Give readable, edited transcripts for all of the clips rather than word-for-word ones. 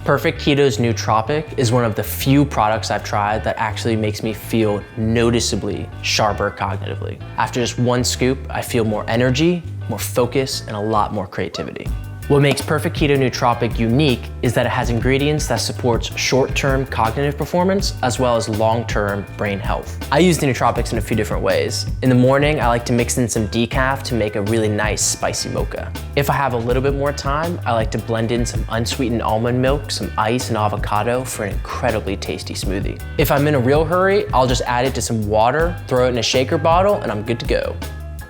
Perfect Keto's Nootropic is one of the few products I've tried that actually makes me feel noticeably sharper cognitively. After just one scoop, I feel more energy, more focus, and a lot more creativity. What makes Perfect Keto Nootropic unique is that it has ingredients that supports short-term cognitive performance as well as long-term brain health. I use the nootropics in a few different ways. In the morning, I like to mix in some decaf to make a really nice spicy mocha. If I have a little bit more time, I like to blend in some unsweetened almond milk, some ice, and avocado for an incredibly tasty smoothie. If I'm in a real hurry, I'll just add it to some water, throw it in a shaker bottle, and I'm good to go.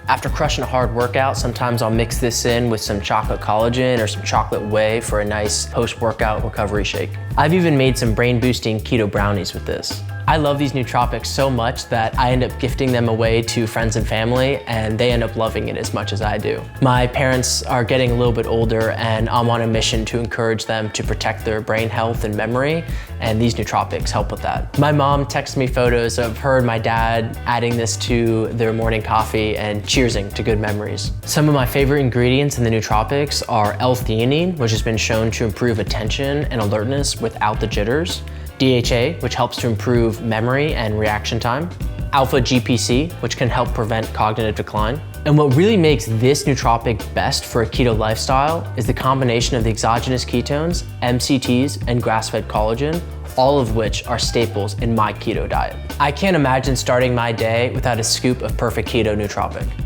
After crushing a hard workout, sometimes I'll mix this in with some chocolate collagen or some chocolate whey for a nice post-workout recovery shake. I've even made some brain-boosting keto brownies with this. I love these nootropics so much that I end up gifting them away to friends and family, and they end up loving it as much as I do. My parents are getting a little bit older, and I'm on a mission to encourage them to protect their brain health and memory, and these nootropics help with that. My mom texts me photos of her and my dad adding this to their morning coffee and cheersing to good memories. Some of my favorite ingredients in the nootropics are L-theanine, which has been shown to improve attention and alertness without the jitters, DHA, which helps to improve memory and reaction time, alpha GPC, which can help prevent cognitive decline. And what really makes this nootropic best for a keto lifestyle is the combination of the exogenous ketones, MCTs, and grass-fed collagen, all of which are staples in my keto diet. I can't imagine starting my day without a scoop of Perfect Keto Nootropic.